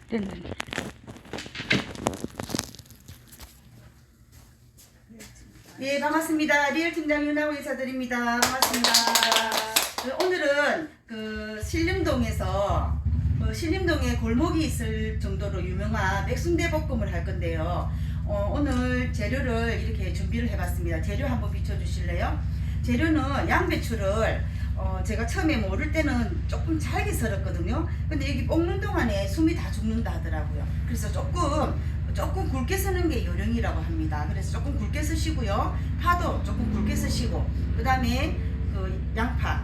됐네. 네, 반갑습니다. 리얼 팀장 윤하고 인사드립니다. 반갑습니다. 오늘은 신림동에 골목이 있을 정도로 유명한 백순대볶음을 할 건데요. 오늘 재료를 이렇게 준비를 해봤습니다. 재료 한번 비춰주실래요? 재료는 양배추를 제가 처음에 모를 때는 조금 잘게 썰었거든요. 근데 여기 볶는 동안에 숨이 다 죽는다 하더라고요. 그래서 조금 굵게 쓰는 게 요령이라고 합니다. 그래서 조금 굵게 쓰시고요. 파도 조금 굵게 쓰시고, 그 다음에 양파,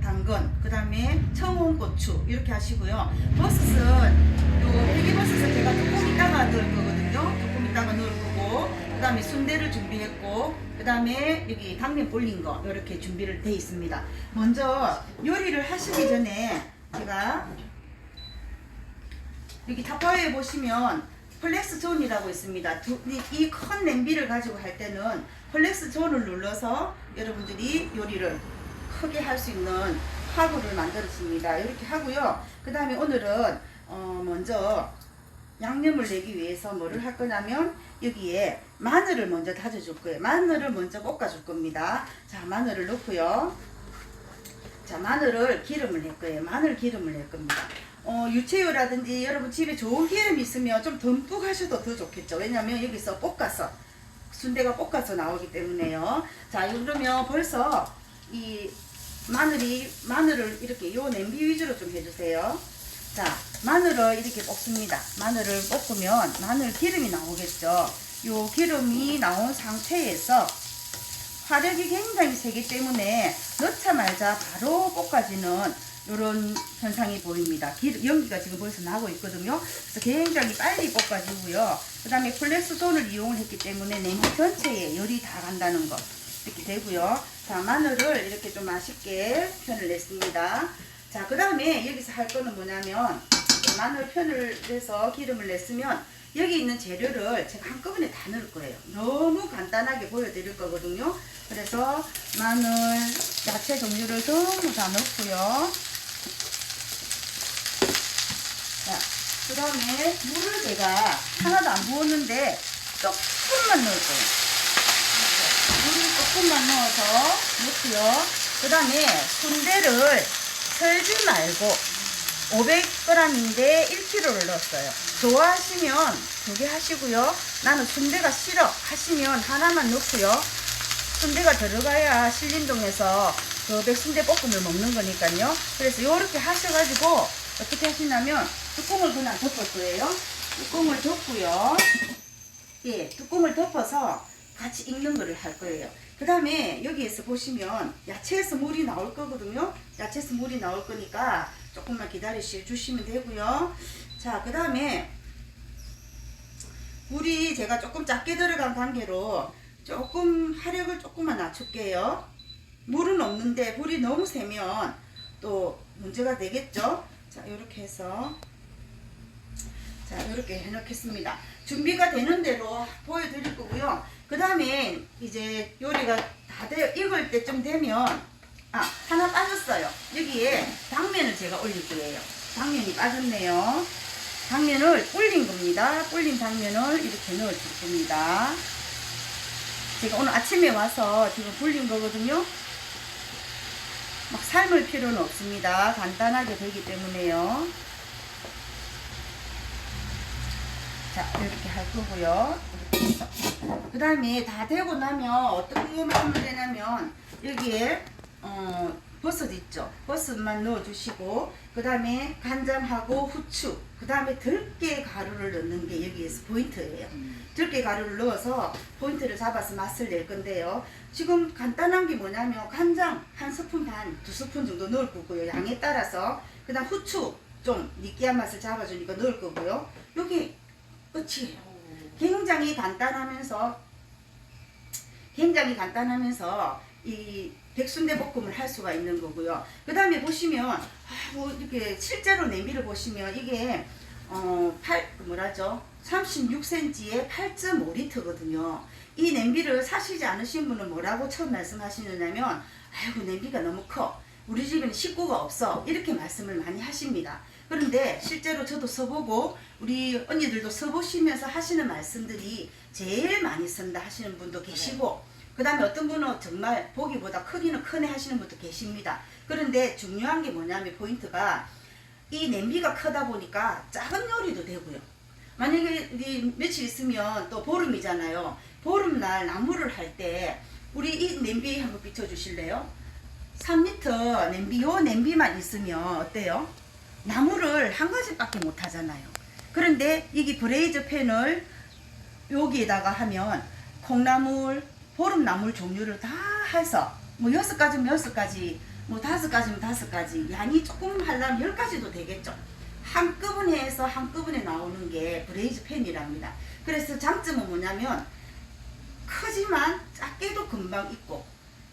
당근, 그 다음에 청홍고추 이렇게 하시고요. 버섯은 회기버섯은 제가 조금 이따가 넣을 거거든요. 조금 이따가 넣을 거고, 그 다음에 순대를 준비했고, 그 다음에 여기 당면 불린 거 이렇게 준비를 돼 있습니다. 먼저 요리를 하시기 전에 제가 여기 타파웨에 보시면 플렉스 존이라고 있습니다. 이 큰 냄비를 가지고 할 때는 플렉스 존을 눌러서 여러분들이 요리를 크게 할 수 있는 화구를 만들어줍니다. 이렇게 하고요. 그 다음에 오늘은 먼저 양념을 내기 위해서 뭐를 할 거냐면 여기에 마늘을 먼저 다져줄 거예요. 마늘을 먼저 볶아줄 겁니다. 자, 마늘을 넣고요. 자, 마늘을 기름을 낼 거예요. 마늘 기름을 낼 겁니다. 유채유라든지 여러분 집에 좋은 기름이 있으면 좀 듬뿍 하셔도 더 좋겠죠. 왜냐면 여기서 볶아서 순대가 볶아서 나오기 때문에요. 자, 그러면 벌써 이 마늘을 이렇게 요 냄비 위주로 좀 해주세요. 자, 마늘을 이렇게 볶습니다. 마늘을 볶으면 마늘 기름이 나오겠죠. 요 기름이 나온 상태에서 화력이 굉장히 세기 때문에 넣자마자 바로 볶아지는 이런 현상이 보입니다. 연기가 지금 벌써 나고 있거든요. 그래서 굉장히 빨리 볶아지고요. 그 다음에 플렉스존을 이용을 했기 때문에 냄비 전체에 열이 다 간다는 거 이렇게 되고요. 자, 마늘을 이렇게 좀 맛있게 편을 냈습니다. 자, 그 다음에 여기서 할 거는 뭐냐면 마늘 편을 내서 기름을 냈으면 여기 있는 재료를 제가 한꺼번에 다 넣을 거예요. 너무 간단하게 보여드릴 거거든요. 그래서 마늘, 야채 종류를 전부 다 넣고요. 자, 그 다음에 물을 제가 하나도 안 부었는데 조금만 넣을 거예요. 물을 조금만 넣어서 넣고요. 그 다음에 순대를 썰지 말고 500g인데 1kg를 넣었어요. 좋아하시면 2개 하시고요. 나는 순대가 싫어 하시면 하나만 넣고요. 순대가 들어가야 신림동에서 백순대 볶음을 먹는 거니까요. 그래서 이렇게 하셔가지고 어떻게 하시냐면 뚜껑을 그냥 덮을 거예요. 뚜껑을 덮고요. 예, 뚜껑을 덮어서 같이 익는 거를 할 거예요. 그 다음에 여기에서 보시면 야채에서 물이 나올 거거든요. 야채에서 물이 나올 거니까 조금만 기다리시면 되고요. 자, 그 다음에 물이 제가 조금 작게 들어간 관계로 조금 화력을 조금만 낮출게요. 물은 없는데 불이 너무 세면 또 문제가 되겠죠. 자, 이렇게 해서 자, 이렇게 해놓겠습니다. 준비가 되는 대로 보여드릴 거고요. 그 다음에 이제 요리가 다 익을 때쯤 되면 하나 빠졌어요. 여기에 당면을 제가 올릴 거예요. 당면이 빠졌네요. 당면을 불린 겁니다. 불린 당면을 이렇게 넣어줄 겁니다. 제가 오늘 아침에 와서 지금 불린 거거든요. 막 삶을 필요는 없습니다. 간단하게 되기 때문에요. 자, 이렇게 할 거고요. 그 다음에 다 되고 나면 어떻게 하면 되냐면 여기에 버섯 있죠. 버섯만 넣어주시고 그 다음에 간장하고 후추, 그 다음에 들깨 가루를 넣는 게 여기에서 포인트예요. 들깨 가루를 넣어서 포인트를 잡아서 맛을 낼 건데요. 지금 간단한 게 뭐냐면 간장 1스푼 반, 2스푼 정도 넣을 거고요. 양에 따라서. 그 다음 후추 좀 느끼한 맛을 잡아주니까 넣을 거고요. 여기 끝이에요. 굉장히 간단하면서 이 백순대 볶음을 할 수가 있는 거고요. 그 다음에 보시면 뭐 이렇게 실제로 냄비를 보시면 이게 36cm에 8.5L거든요. 이 냄비를 사시지 않으신 분은 뭐라고 처음 말씀하시느냐면 아이고 냄비가 너무 커. 우리 집에는 식구가 없어 이렇게 말씀을 많이 하십니다. 그런데 실제로 저도 써보고 우리 언니들도 써보시면서 하시는 말씀들이 제일 많이 쓴다 하시는 분도 계시고, 그 다음에 어떤 분은 정말 보기보다 크기는 크네 하시는 분도 계십니다. 그런데 중요한 게 뭐냐면 포인트가 이 냄비가 크다 보니까 작은 요리도 되고요. 만약에 우리 며칠 있으면 또 보름이잖아요. 보름날 나물을 할 때 우리 이 냄비 한번 비춰주실래요? 3리터 냄비, 요 냄비만 있으면 어때요? 나물을 한 가지밖에 못 하잖아요. 그런데 이게 브레이즈 팬을 여기에다가 하면 콩나물, 보름나물 종류를 다 해서 뭐 6가지면 6가지, 뭐 5가지면 5가지, 양이 조금 하려면 10가지도 되겠죠. 한꺼번에 해서 한꺼번에 나오는 게 브레이즈 팬이랍니다. 그래서 장점은 뭐냐면 크지만 작게도 금방 익고,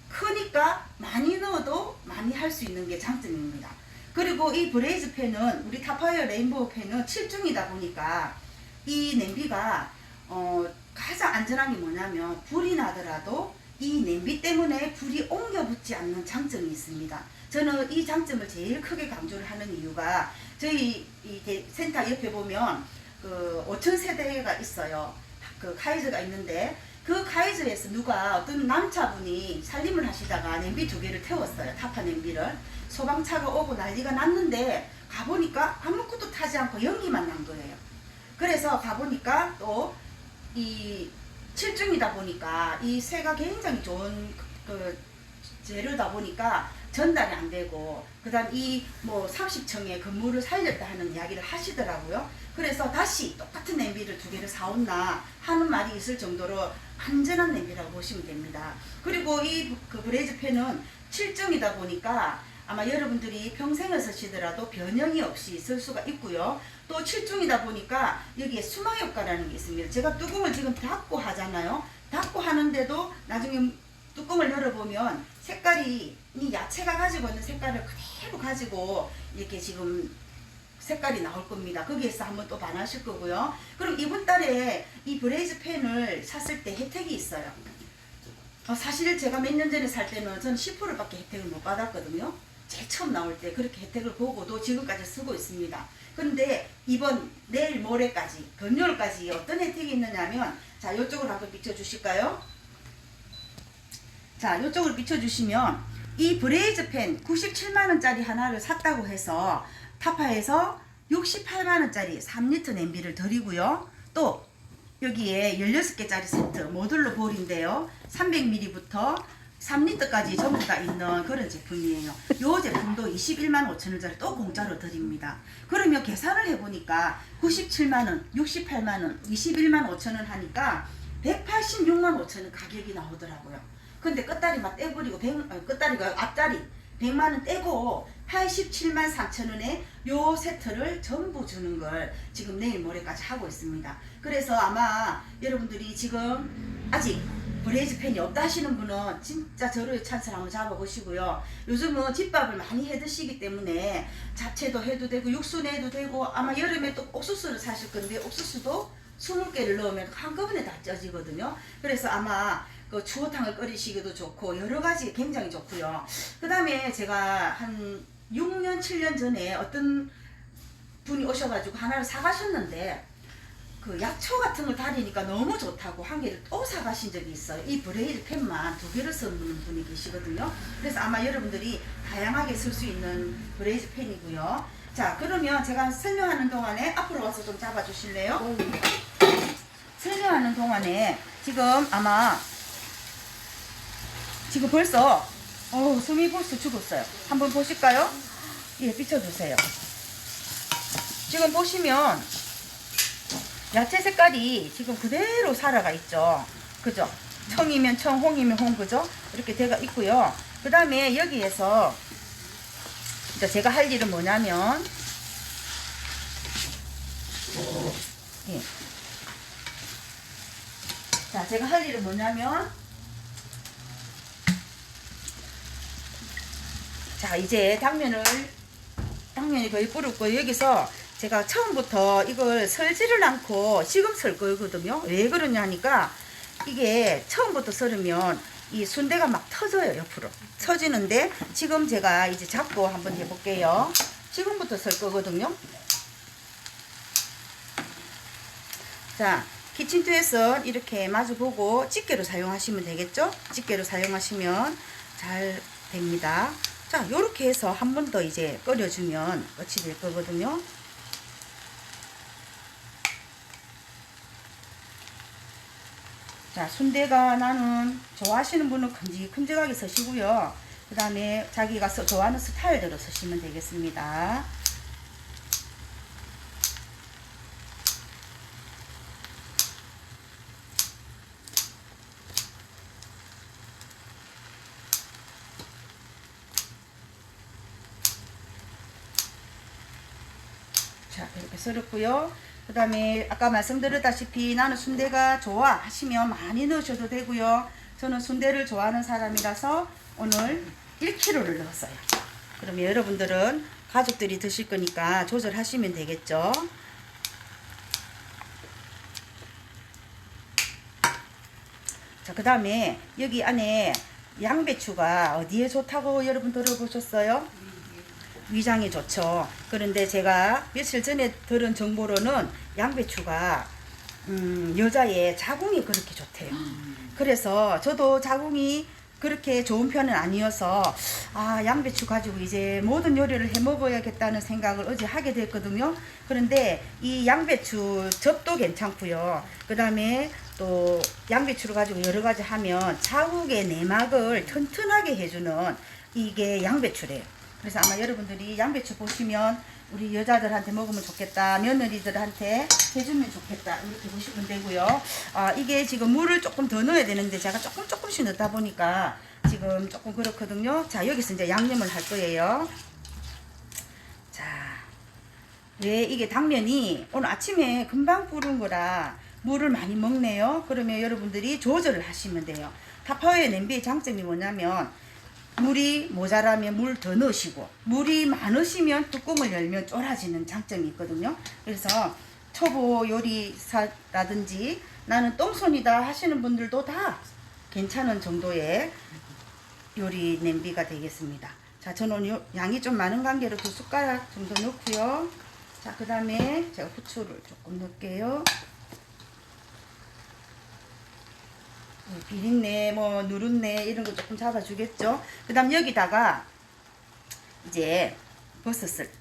크니까 많이 넣어도 많이 할 수 있는 게 장점입니다. 그리고 이 브레이즈 팬은 우리 타파이어 레인보우 팬은 7중이다 보니까 이 냄비가 가장 안전한 게 뭐냐면 불이 나더라도 이 냄비 때문에 불이 옮겨 붙지 않는 장점이 있습니다. 저는 이 장점을 제일 크게 강조를 하는 이유가 저희 이 센터 옆에 보면 그 5000세대가 있어요. 그 카이즈가 있는데 그 카이즈에서 누가 어떤 남자분이 살림을 하시다가 냄비 2개를 태웠어요. 타파 냄비를. 소방차가 오고 난리가 났는데 가보니까 아무것도 타지 않고 연기만 난 거예요. 그래서 가보니까 또 이 7중이다 보니까 이 쇠가 굉장히 좋은 그 재료다 보니까 전달이 안 되고, 그 다음 이 뭐 30층에 근무를 살렸다 하는 이야기를 하시더라고요. 그래서 다시 똑같은 냄비를 2개를 사온나 하는 말이 있을 정도로 안전한 냄비라고 보시면 됩니다. 그리고 이 그 브레이즈 팬은 7중이다 보니까 아마 여러분들이 평생을 쓰시더라도 변형이 없이 쓸 수가 있고요. 또 7중이다 보니까 여기에 수마 효과라는 게 있습니다. 제가 뚜껑을 지금 닫고 하잖아요. 닫고 하는데도 나중에 뚜껑을 열어보면 색깔이 이 야채가 가지고 있는 색깔을 그대로 가지고 이렇게 지금 색깔이 나올 겁니다. 거기에서 한번 또 반하실 거고요. 그럼 이번 달에 이 브레이즈 팬을 샀을 때 혜택이 있어요. 사실 제가 몇 년 전에 살 때는 저는 10%밖에 혜택을 못 받았거든요. 제일 처음 나올 때 그렇게 혜택을 보고도 지금까지 쓰고 있습니다. 그런데 이번 내일 모레까지 금요일까지 어떤 혜택이 있느냐면, 자, 이쪽으로 한번 비춰주실까요? 자, 이쪽으로 비춰주시면 이 브레이즈 팬 97만원짜리 하나를 샀다고 해서 타파에서 68만원짜리 3리터 냄비를 드리고요. 또 여기에 16개짜리 세트 모듈러 볼인데요. 300ml부터 3리터까지 전부 다 있는 그런 제품이에요. 이 제품도 21만 5천원짜리 또 공짜로 드립니다. 그러면 계산을 해보니까 97만원, 68만원, 21만 5천원 하니까 186만 5천원 가격이 나오더라고요. 근데 끝다리 막 떼버리고 끝다리가 앞다리 100만원 떼고 87만 4천원에 요 세트를 전부 주는 걸 지금 내일 모레까지 하고 있습니다. 그래서 아마 여러분들이 지금 아직 브레이즈 팬이 없다 하시는 분은 진짜 저를 찬스를 한번 잡아보시고요. 요즘은 집밥을 많이 해 드시기 때문에 잡채도 해도 되고 육수도 해도 되고, 아마 여름에 또 옥수수를 사실 건데 옥수수도 20개를 넣으면 한꺼번에 다 쪄지거든요. 그래서 아마 그 추어탕을 끓이시기도 좋고 여러 가지 굉장히 좋고요. 그 다음에 제가 한 6년 7년 전에 어떤 분이 오셔가지고 하나를 사가셨는데 그 약초 같은 걸 다리니까 너무 좋다고 한 개를 또 사가신 적이 있어요. 이 브레이즈 팬만 2개를 쓰는 분이 계시거든요. 그래서 아마 여러분들이 다양하게 쓸 수 있는 브레이즈 팬이고요. 자, 그러면 제가 설명하는 동안에 앞으로 와서 좀 잡아주실래요? 설명하는 동안에 지금 아마 지금 벌써 숨이 벌써 죽었어요. 한번 보실까요? 예, 비춰주세요. 지금 보시면 야채 색깔이 지금 그대로 살아가 있죠. 그죠? 청이면 청, 홍이면 홍, 그죠? 이렇게 돼가 있고요. 그 다음에 여기에서 이제 제가 할 일은 뭐냐면, 예. 자, 제가 할 일은 뭐냐면, 자, 이제 당면이 거의 불었고, 여기서 제가 처음부터 이걸 썰지를 않고 지금 썰 거거든요. 왜 그러냐 하니까 이게 처음부터 썰으면 이 순대가 막 터져요. 옆으로 터지는데 지금 제가 이제 잡고 한번 해볼게요. 지금부터 썰 거거든요. 자, 키친투에서 이렇게 마주보고 집게로 사용하시면 되겠죠? 집게로 사용하시면 잘 됩니다. 자, 요렇게 해서 한 번 더 이제 끓여주면 끝이 될 거거든요. 자, 순대가 나는 좋아하시는 분은 큼직큼직하게 쓰시고요. 그 다음에 자기가 좋아하는 스타일대로 쓰시면 되겠습니다. 자, 이렇게 썰었고요. 그 다음에 아까 말씀드렸다시피 나는 순대가 좋아 하시면 많이 넣으셔도 되고요. 저는 순대를 좋아하는 사람이라서 오늘 1kg를 넣었어요. 그러면 여러분들은 가족들이 드실 거니까 조절하시면 되겠죠. 자, 그 다음에 여기 안에 양배추가 어디에 좋다고 여러분 들어보셨어요? 위장에 좋죠. 그런데 제가 며칠 전에 들은 정보로는 양배추가 여자의 자궁이 그렇게 좋대요. 그래서 저도 자궁이 그렇게 좋은 편은 아니어서 양배추 가지고 이제 모든 요리를 해 먹어야겠다는 생각을 어제 하게 됐거든요. 그런데 이 양배추 즙도 괜찮고요. 그 다음에 또 양배추를 가지고 여러 가지 하면 자궁의 내막을 튼튼하게 해주는 이게 양배추래요. 그래서 아마 여러분들이 양배추 보시면 우리 여자들한테 먹으면 좋겠다, 며느리들한테 해주면 좋겠다 이렇게 보시면 되고요. 이게 지금 물을 조금 더 넣어야 되는데 제가 조금씩 넣다 보니까 지금 조금 그렇거든요. 자, 여기서 이제 양념을 할 거예요. 자, 왜 이게 당면이 오늘 아침에 금방 부른 거라 물을 많이 먹네요. 그러면 여러분들이 조절을 하시면 돼요. 타파웨어 냄비의 장점이 뭐냐면 물이 모자라면 물 더 넣으시고 물이 많으시면 뚜껑을 열면 쫄아지는 장점이 있거든요. 그래서 초보 요리사라든지 나는 똥손이다 하시는 분들도 다 괜찮은 정도의 요리 냄비가 되겠습니다. 자, 저는 양이 좀 많은 관계로 2숟가락 정도 넣고요. 자, 그 다음에 제가 후추를 조금 넣을게요. 비린내, 뭐 누른내 이런 거 조금 잡아주겠죠. 그 다음 여기다가 이제 버섯을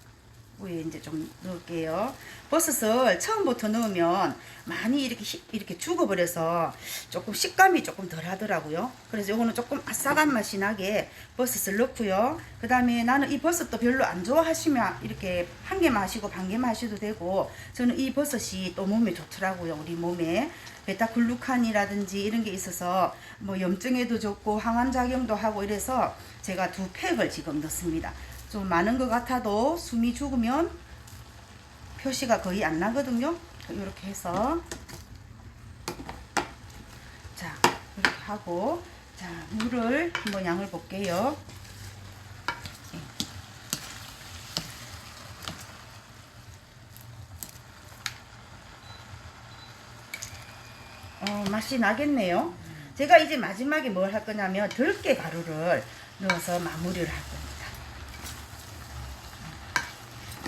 위에 이제 좀 넣을게요. 버섯을 처음부터 넣으면 많이 이렇게 죽어버려서 조금 식감이 조금 덜 하더라고요. 그래서 요거는 조금 아싸간 맛이 나게 버섯을 넣고요. 그 다음에 나는 이 버섯도 별로 안 좋아하시면 이렇게 한 개만 하시고 반 개만 하셔도 되고, 저는 이 버섯이 또 몸에 좋더라고요. 우리 몸에 베타글루칸이라든지 이런 게 있어서 뭐 염증에도 좋고 항암작용도 하고 이래서 제가 2팩을 지금 넣습니다. 좀 많은 것 같아도 숨이 죽으면 표시가 거의 안 나거든요. 이렇게 해서 자, 이렇게 하고, 자, 물을 한번 양을 볼게요. 맛이 나겠네요. 제가 이제 마지막에 뭘 할 거냐면 들깨 가루를 넣어서 마무리를 할 겁니다.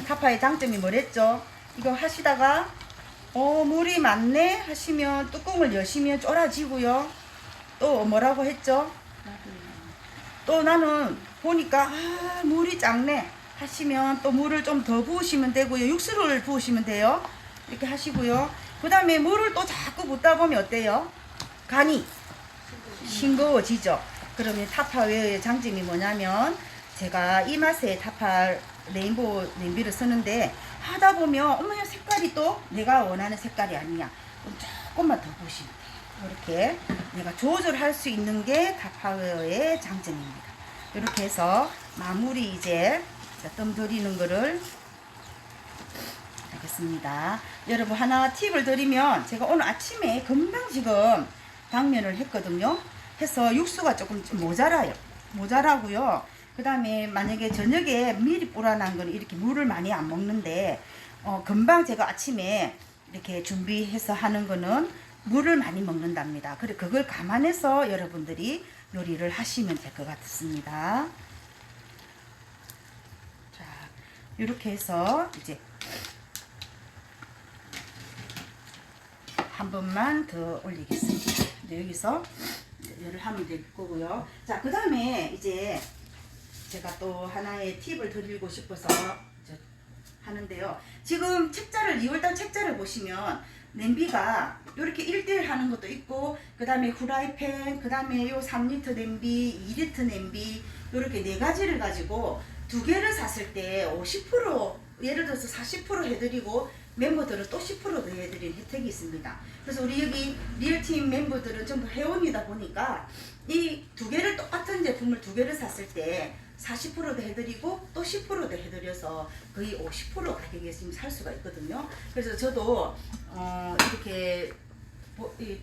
타파의 장점이 뭐랬죠? 이거 하시다가 물이 많네 하시면 뚜껑을 여시면 쫄아지고요. 또 뭐라고 했죠? 또 나는 보니까 물이 작네 하시면 또 물을 좀 더 부으시면 되고요. 육수를 부으시면 돼요. 이렇게 하시고요. 그 다음에 물을 또 자꾸 붓다 보면 어때요? 간이 싱거워지죠. 그러면 타파웨어의 장점이 뭐냐면 제가 이 맛에 타파 레인보우 냄비를 쓰는데 하다 보면 어머야 색깔이 또 내가 원하는 색깔이 아니야. 그럼 조금만 더 부으시면 돼요. 이렇게 내가 조절할 수 있는 게 타파웨어의 장점입니다. 이렇게 해서 마무리 이제 뜸 들이는 거를 하겠습니다. 여러분 하나 팁을 드리면 제가 오늘 아침에 금방 지금 당면을 했거든요. 해서 육수가 조금 모자라고요. 그 다음에 만약에 저녁에 미리 불어난 건 이렇게 물을 많이 안 먹는데 금방 제가 아침에 이렇게 준비해서 하는 거는 물을 많이 먹는답니다. 그래 그걸 감안해서 여러분들이 요리를 하시면 될 것 같습니다. 자, 이렇게 해서 이제 한 번만 더 올리겠습니다. 이제 여기서 열을 하면 될 거고요. 자, 그 다음에 이제 제가 또 하나의 팁을 드리고 싶어서 하는데요. 지금 책자를 2월달 책자를 보시면 냄비가 이렇게 1대1 하는 것도 있고, 그 다음에 후라이팬, 그 다음에 요 3리터 냄비, 2리터 냄비, 이렇게 4가지를 가지고 2개를 샀을 때 50%, 예를 들어서 40% 해드리고 멤버들은 또 10% 더 해드리는 혜택이 있습니다. 그래서 우리 여기 리얼팀 멤버들은 전부 회원이다 보니까 이 2개를 똑같은 제품을 2개를 샀을 때 40%도 해드리고 또 10%도 해드려서 거의 50% 가격에 지금 살 수가 있거든요. 그래서 저도 이렇게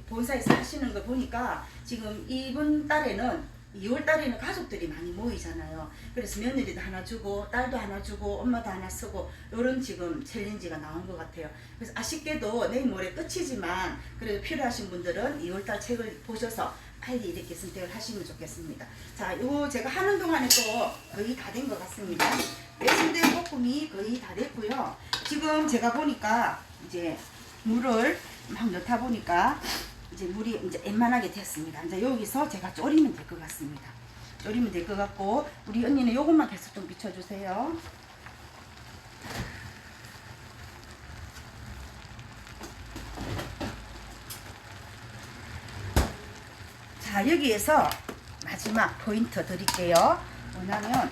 본사에서 하시는 걸 보니까 지금 이번 달에는 2월 달에는 가족들이 많이 모이잖아요. 그래서 며느리도 하나 주고 딸도 하나 주고 엄마도 하나 쓰고 이런 지금 챌린지가 나온 것 같아요. 그래서 아쉽게도 내일 모레 끝이지만 그래도 필요하신 분들은 2월 달 책을 보셔서 빨리 이렇게 선택을 하시면 좋겠습니다. 자, 요 제가 하는 동안에 또 거의 다 된 것 같습니다. 매순대 볶음이 거의 다 됐고요. 지금 제가 보니까 이제 물을 막 넣다 보니까 이제 물이 이제 웬만하게 됐습니다. 이제 여기서 제가 졸이면 될 것 같습니다. 졸이면 될 것 같고, 우리 언니는 요것만 계속 좀 비춰주세요. 자, 여기에서 마지막 포인트 드릴게요. 뭐냐면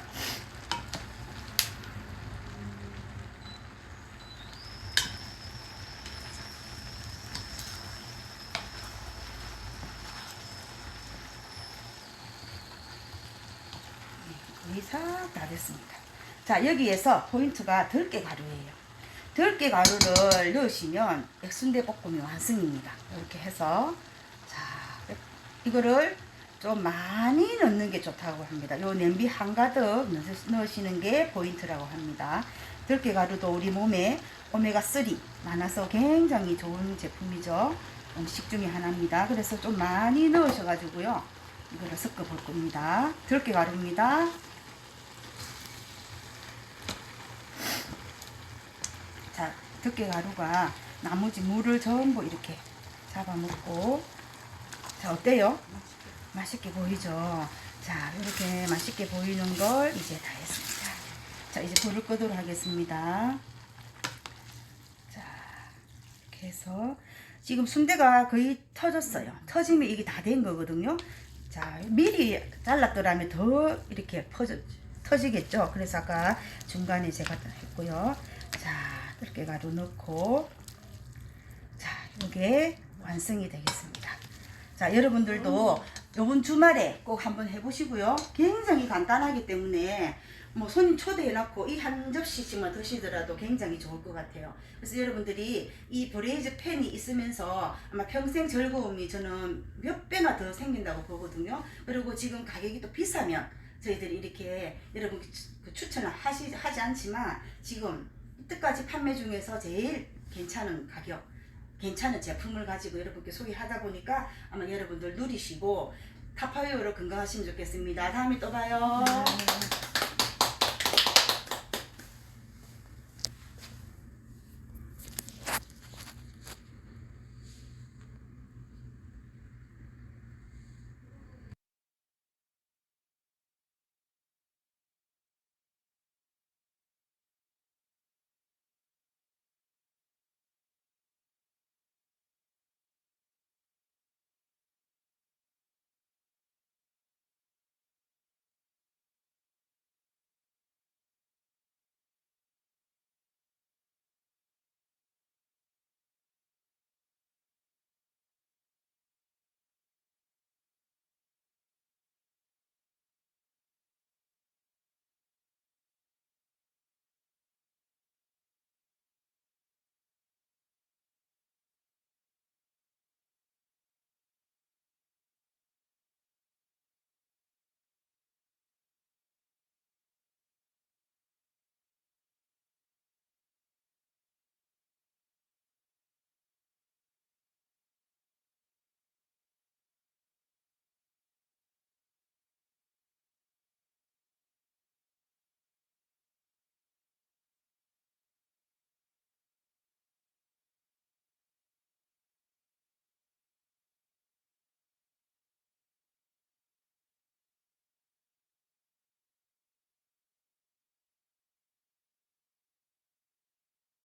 거의 싹 다 됐습니다. 자, 여기에서 포인트가 들깨가루예요. 들깨가루를 넣으시면 백순대 볶음이 완성입니다. 이렇게 해서 자, 이거를 좀 많이 넣는 게 좋다고 합니다. 요 냄비 한가득 넣으시는 게 포인트라고 합니다. 들깨가루도 우리 몸에 오메가3 많아서 굉장히 좋은 제품이죠. 음식 중에 하나입니다. 그래서 좀 많이 넣으셔가지고요. 이거를 섞어 볼 겁니다. 들깨가루입니다. 자, 들깨가루가 나머지 물을 전부 이렇게 잡아먹고, 자, 어때요? 맛있게 보이죠? 자, 이렇게 맛있게 보이는 걸 이제 다 했습니다. 자, 이제 불을 끄도록 하겠습니다. 자, 이렇게 해서 지금 순대가 거의 터졌어요. 터지면 이게 다 된 거거든요. 자, 미리 잘랐더라면 더 이렇게 터지겠죠. 그래서 아까 중간에 제가 했고요. 자, 들깨가루 넣고, 자, 이게 완성이 되겠습니다. 자, 여러분들도 이번 주말에 꼭 한번 해보시고요. 굉장히 간단하기 때문에 뭐 손님 초대해놓고 이 한 접시씩만 드시더라도 굉장히 좋을 것 같아요. 그래서 여러분들이 이 브레이즈 팬이 있으면서 아마 평생 즐거움이 저는 몇 배나 더 생긴다고 보거든요. 그리고 지금 가격이 또 비싸면 저희들이 이렇게 여러분 추천을 하지 않지만 지금 이때까지 판매 중에서 제일 괜찮은 가격, 괜찮은 제품을 가지고 여러분께 소개하다 보니까 아마 여러분들 누리시고 타파웨어로 건강하시면 좋겠습니다. 다음에 또 봐요.